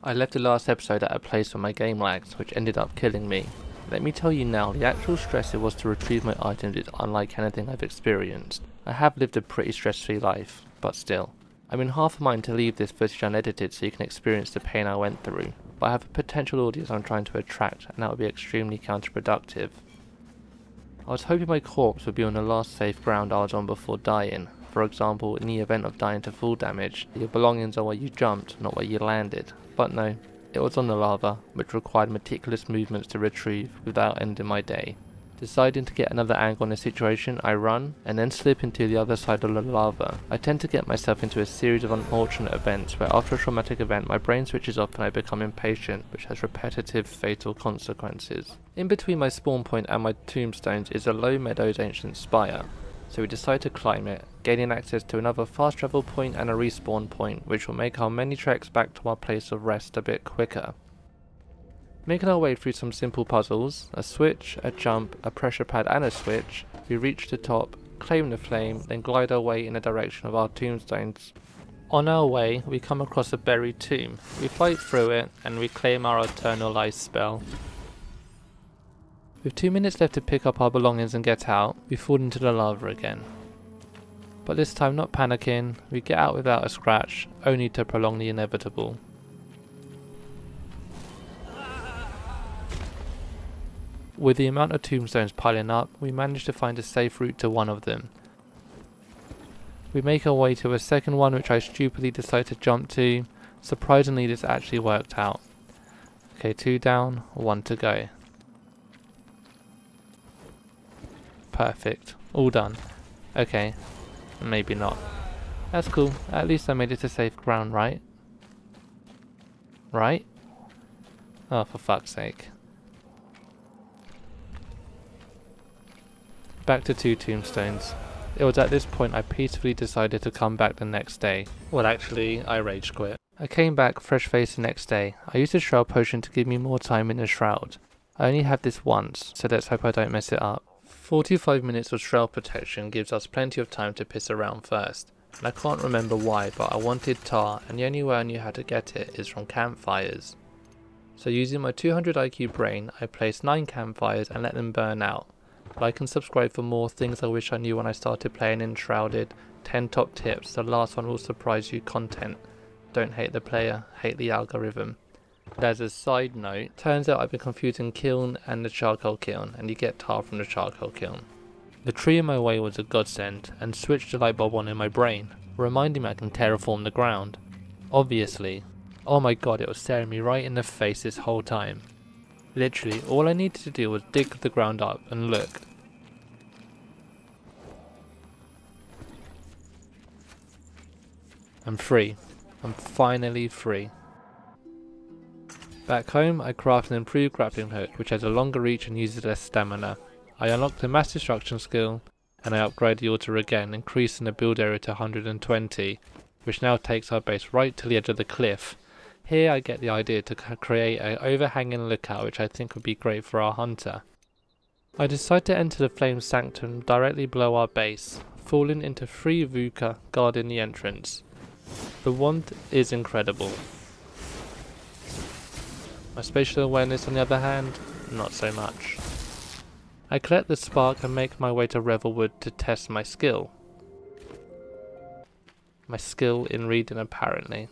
I left the last episode at a place where my game lagged, which ended up killing me. Let me tell you now, the actual stress it was to retrieve my items is unlike anything I've experienced. I have lived a pretty stress-free life, but still. I'm in half a mind to leave this footage unedited so you can experience the pain I went through, but I have a potential audience I'm trying to attract, and that would be extremely counterproductive. I was hoping my corpse would be on the last safe ground I was on before dying. For example, in the event of dying to full damage, your belongings are where you jumped, not where you landed. But no, it was on the lava, which required meticulous movements to retrieve without ending my day. Deciding to get another angle on the situation, I run, and then slip into the other side of the lava. I tend to get myself into a series of unfortunate events where after a traumatic event my brain switches off and I become impatient, which has repetitive fatal consequences. In between my spawn point and my tombstones is a Low Meadows ancient spire, so we decide to climb it, gaining access to another fast travel point and a respawn point, which will make our many treks back to our place of rest a bit quicker. Making our way through some simple puzzles, a switch, a jump, a pressure pad and a switch, we reach the top, claim the flame, then glide our way in the direction of our tombstones. On our way, we come across a buried tomb. We fight through it and reclaim our eternal life spell. With 2 minutes left to pick up our belongings and get out, we fall into the lava again. But this time not panicking, we get out without a scratch, only to prolong the inevitable. With the amount of tombstones piling up, we manage to find a safe route to one of them. We make our way to a second one which I stupidly decide to jump to. Surprisingly this actually worked out. Okay, 2 down, 1 to go. Perfect. All done. Okay. Maybe not. That's cool. At least I made it to safe ground, right? Right? Oh, for fuck's sake. Back to 2 tombstones. It was at this point I peacefully decided to come back the next day. Well, actually, I rage quit. I came back fresh-faced the next day. I used a shroud potion to give me more time in the shroud. I only have this once, so let's hope I don't mess it up. 45 minutes of shroud protection gives us plenty of time to piss around first, and I can't remember why, but I wanted tar and the only way I knew how to get it is from campfires. So using my 200 IQ brain, I placed 9 campfires and let them burn out. Like and subscribe for more things I wish I knew when I started playing Enshrouded, 10 top tips, the last one will surprise you content. Don't hate the player, hate the algorithm. But as a side note, turns out I've been confusing kiln and the charcoal kiln, and you get tar from the charcoal kiln. The tree in my way was a godsend, and switched the light bulb on in my brain, reminding me I can terraform the ground. Obviously. Oh my god, it was staring me right in the face this whole time. Literally, all I needed to do was dig the ground up and look. I'm free. I'm finally free. Back home, I crafted an improved grappling hook, which has a longer reach and uses less stamina. I unlocked the mass destruction skill, and I upgraded the altar again, increasing the build area to 120, which now takes our base right to the edge of the cliff. Here I get the idea to create an overhanging lookout, which I think would be great for our hunter. I decide to enter the Flame Sanctum directly below our base, falling into 3 Vuka guarding the entrance. The wand is incredible. My spatial awareness on the other hand, not so much. I collect the spark and make my way to Revelwood to test my skill. My skill in reading apparently.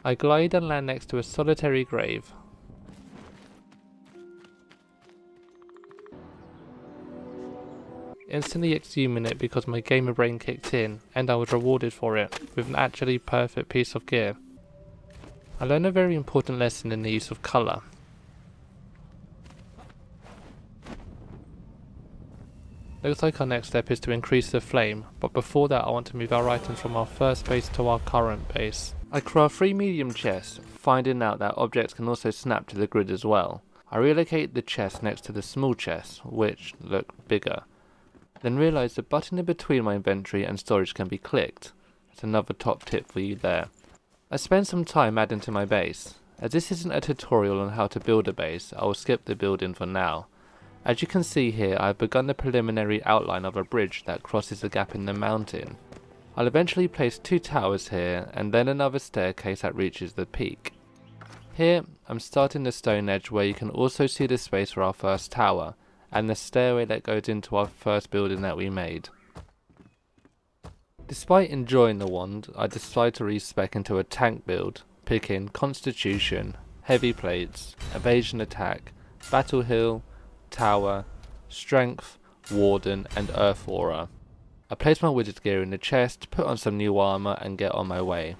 I glide and land next to a solitary grave. Instantly exhuming it because my gamer brain kicked in and I was rewarded for it with an actually perfect piece of gear. I learned a very important lesson in the use of colour. Looks like our next step is to increase the flame, but before that I want to move our items from our first base to our current base. I craft 3 medium chests, finding out that objects can also snap to the grid as well. I relocate the chest next to the small chests, which look bigger. Then realise the button in between my inventory and storage can be clicked. That's another top tip for you there. I spend some time adding to my base. As this isn't a tutorial on how to build a base, I will skip the building for now. As you can see here, I have begun the preliminary outline of a bridge that crosses a gap in the mountain. I'll eventually place 2 towers here, and then another staircase that reaches the peak. Here, I'm starting the stone edge where you can also see the space for our first tower, and the stairway that goes into our first building that we made. Despite enjoying the wand, I decided to respec into a tank build, picking Constitution, Heavy Plates, Evasion Attack, Battle Heal, Tower, Strength, Warden and Earth Aura. I place my wizard gear in the chest, put on some new armour and get on my way.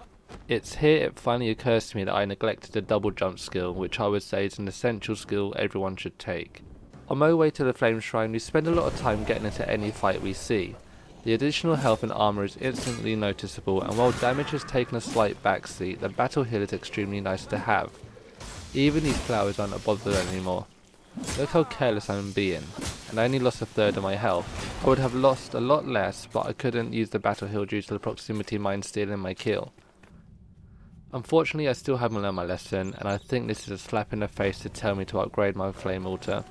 It's here it finally occurs to me that I neglected the double jump skill, which I would say is an essential skill everyone should take. On my way to the Flame Shrine we spend a lot of time getting into any fight we see. The additional health and armour is instantly noticeable, and while damage has taken a slight backseat, the battle heal is extremely nice to have. Even these flowers aren't a bother anymore. Look how careless I'm being, and I only lost a third of my health. I would have lost a lot less, but I couldn't use the battle heal due to the proximity mine stealing my kill. Unfortunately I still haven't learned my lesson, and I think this is a slap in the face to tell me to upgrade my flame altar.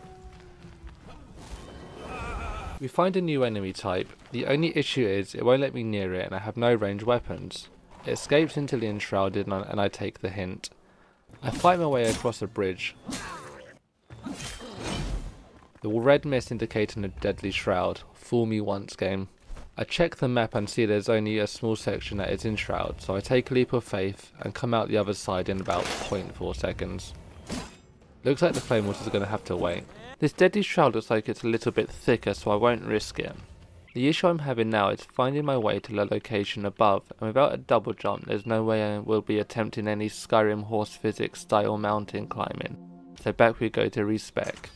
We find a new enemy type. The only issue is it won't let me near it and I have no ranged weapons. It escapes into the enshrouded and I take the hint. I fight my way across a bridge. The red mist indicating a deadly shroud. Fool me once, game. I check the map and see there's only a small section that is in shroud, so I take a leap of faith and come out the other side in about 0.4 seconds. Looks like the flame water is going to have to wait. This deadly shroud looks like it's a little bit thicker, so I won't risk it. The issue I'm having now is finding my way to the location above, and without a double jump there's no way I will be attempting any Skyrim horse physics style mountain climbing. So back we go to respec.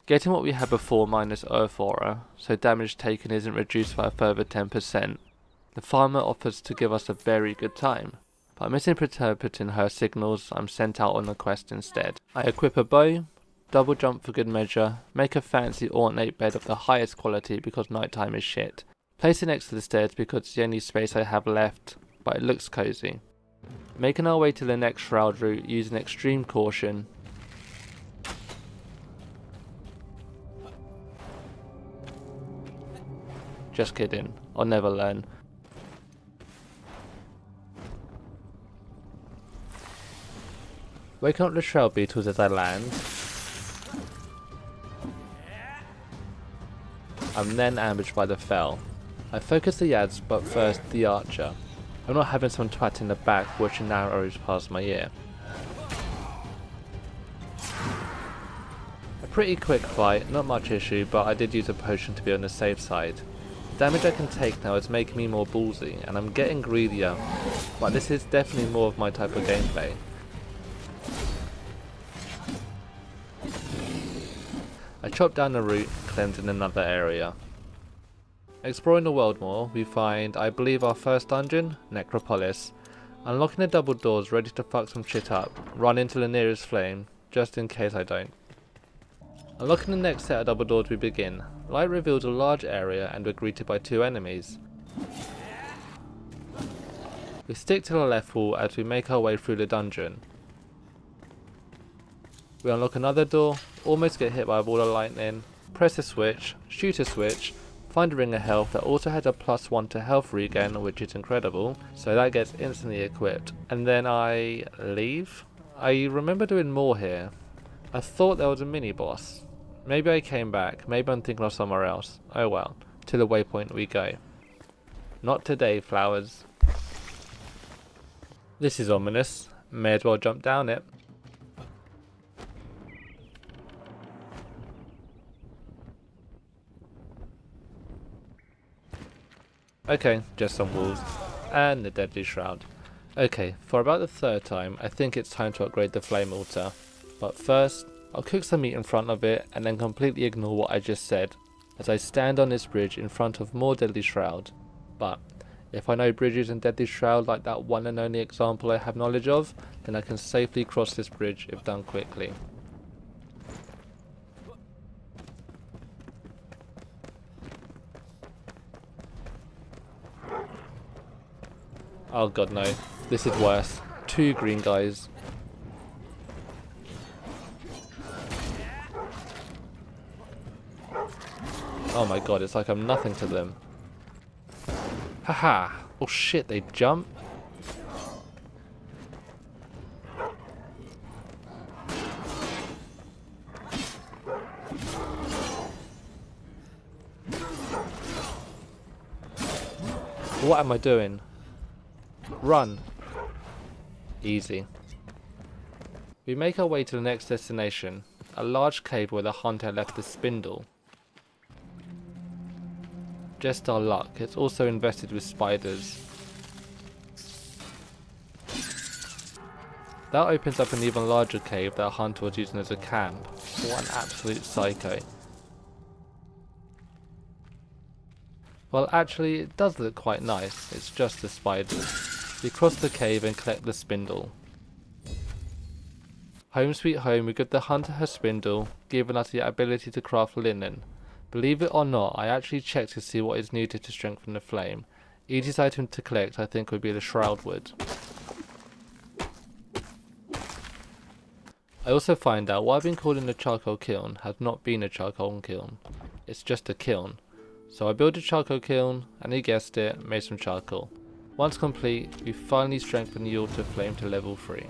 Getting what we had before minus Earth Aura, so damage taken isn't reduced by a further 10%. The farmer offers to give us a very good time, but misinterpreting her signals, I'm sent out on a quest instead. I equip a bow, double jump for good measure, make a fancy ornate bed of the highest quality because nighttime is shit. Place it next to the stairs because it's the only space I have left, but it looks cozy. Making our way to the next shroud route using extreme caution. Just kidding, I'll never learn. Waking up the shroud beetles as I land. I'm then ambushed by the Fel. I focus the Yads, but first the Archer. I'm not having some twat in the back watching arrows past my ear. A pretty quick fight, not much issue, but I did use a potion to be on the safe side. The damage I can take now is making me more ballsy, and I'm getting greedier, but this is definitely more of my type of gameplay. I chop down the route, cleansing another area. Exploring the world more, we find, I believe, our first dungeon, Necropolis. Unlocking the double doors, ready to fuck some shit up, run into the nearest flame, just in case I don't. Unlocking the next set of double doors we begin. Light reveals a large area and we're greeted by two enemies. We stick to the left wall as we make our way through the dungeon. We unlock another door, almost get hit by a ball of lightning, press a switch, shoot a switch, find a ring of health that also has a +1 to health regain, which is incredible, so that gets instantly equipped, and then I leave? I remember doing more here. I thought there was a mini boss. Maybe I came back, maybe I'm thinking of somewhere else. Oh well, to the waypoint we go. Not today, flowers. This is ominous, may as well jump down it. Okay, just some walls. And the deadly shroud. Okay, for about the third time, I think it's time to upgrade the flame altar. But first, I'll cook some meat in front of it and then completely ignore what I just said, as I stand on this bridge in front of more deadly shroud. But, if I know bridges and deadly shroud like that one and only example I have knowledge of, then I can safely cross this bridge if done quickly. Oh god no, this is worse. Two green guys. Oh my god, it's like I'm nothing to them. Haha! Oh shit, they jump? What am I doing? Run. Easy. We make our way to the next destination, a large cave where the hunter left the spindle. Just our luck, it's also infested with spiders. That opens up an even larger cave that a hunter was using as a camp. What an absolute psycho. Well, actually, it does look quite nice, it's just the spiders. We cross the cave and collect the spindle. Home sweet home, we give the hunter her spindle, giving us the ability to craft linen. Believe it or not, I actually checked to see what is needed to strengthen the flame. Easiest item to collect I think would be the shroud wood. I also find out what I've been calling a charcoal kiln has not been a charcoal kiln. It's just a kiln. So I built a charcoal kiln, and you guessed it, made some charcoal. Once complete, we finally strengthened the altar flame to level 3.